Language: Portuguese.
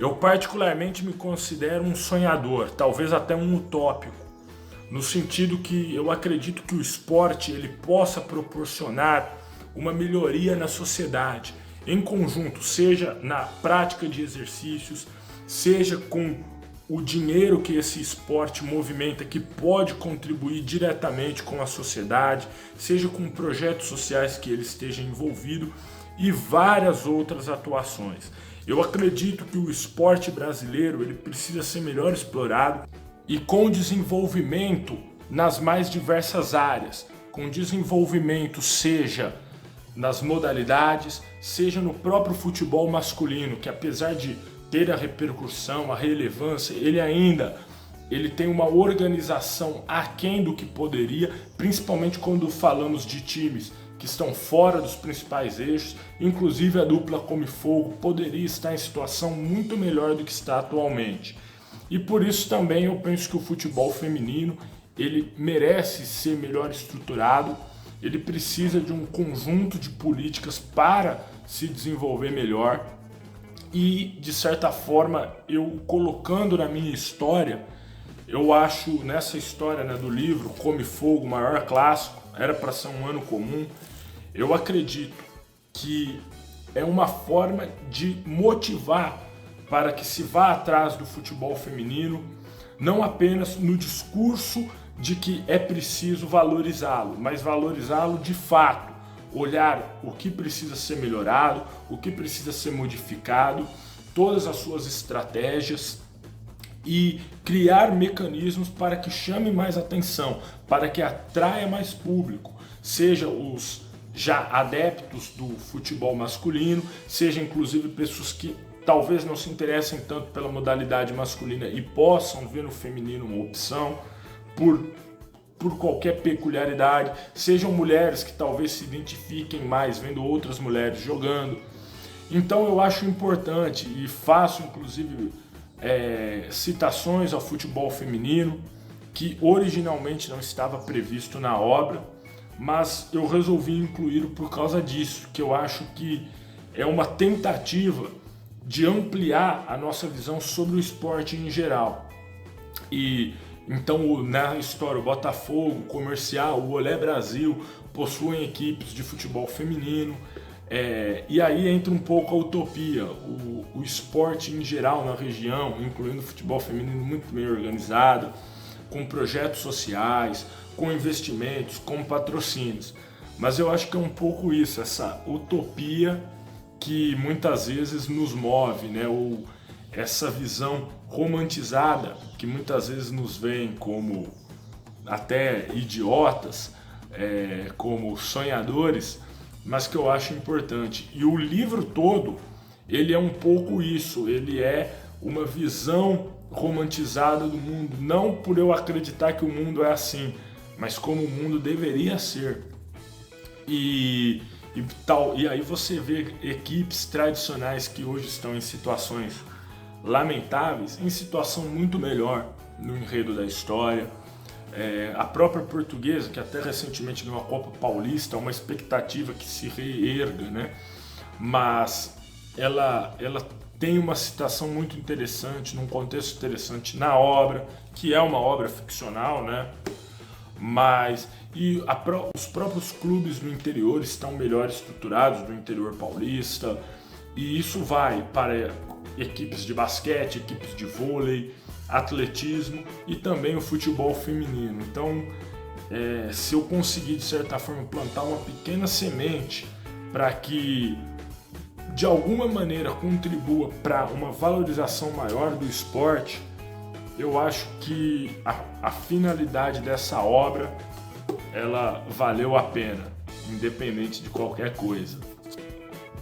Eu particularmente me considero um sonhador, talvez até um utópico, no sentido que eu acredito que o esporte ele possa proporcionar uma melhoria na sociedade, em conjunto, seja na prática de exercícios, seja com o dinheiro que esse esporte movimenta, que pode contribuir diretamente com a sociedade, seja com projetos sociais que ele esteja envolvido e várias outras atuações. Eu acredito que o esporte brasileiro ele precisa ser melhor explorado e com desenvolvimento nas mais diversas áreas, com desenvolvimento seja nas modalidades, seja no próprio futebol masculino, que apesar de ter a repercussão, a relevância, ele tem uma organização aquém do que poderia, principalmente quando falamos de times que estão fora dos principais eixos, inclusive a dupla Come Fogo poderia estar em situação muito melhor do que está atualmente. E por isso também eu penso que o futebol feminino ele merece ser melhor estruturado, ele precisa de um conjunto de políticas para se desenvolver melhor. E, de certa forma, eu colocando na minha história, eu acho nessa história do livro Come Fogo, o maior clássico, era para ser um ano comum, eu acredito que é uma forma de motivar para que se vá atrás do futebol feminino, não apenas no discurso de que é preciso valorizá-lo, mas valorizá-lo de fato. Olhar o que precisa ser melhorado, o que precisa ser modificado, todas as suas estratégias e criar mecanismos para que chame mais atenção, para que atraia mais público, seja os já adeptos do futebol masculino, seja inclusive pessoas que talvez não se interessem tanto pela modalidade masculina e possam ver no feminino uma opção por qualquer peculiaridade, sejam mulheres que talvez se identifiquem mais vendo outras mulheres jogando. Então eu acho importante e faço inclusive citações ao futebol feminino, que originalmente não estava previsto na obra, mas eu resolvi incluir por causa disso, que eu acho que é uma tentativa de ampliar a nossa visão sobre o esporte em geral. E então, na história, o Botafogo, o Comercial, o Olé Brasil possuem equipes de futebol feminino. E aí entra um pouco a utopia, o esporte em geral na região, incluindo o futebol feminino muito bem organizado, com projetos sociais, com investimentos, com patrocínios. Mas eu acho que é um pouco isso, essa utopia que muitas vezes nos move, né? Ou essa visão romantizada que muitas vezes nos veem como até idiotas, como sonhadores, mas que eu acho importante. E o livro todo, ele é um pouco isso, ele é uma visão romantizada do mundo, não por eu acreditar que o mundo é assim, mas como o mundo deveria ser. E aí você vê equipes tradicionais que hoje estão em situações lamentáveis, em situação muito melhor no enredo da história. A própria Portuguesa, que até recentemente ganhou a Copa Paulista, uma expectativa que se reerga, né? Mas ela tem uma citação muito interessante, num contexto interessante na obra, que é uma obra ficcional, né? Mas os próprios clubes do interior estão melhor estruturados, do interior paulista, e isso vai para equipes de basquete, equipes de vôlei, atletismo e também o futebol feminino. Então, se eu conseguir de certa forma plantar uma pequena semente para que de alguma maneira contribua para uma valorização maior do esporte, eu acho que a finalidade dessa obra ela valeu a pena, independente de qualquer coisa.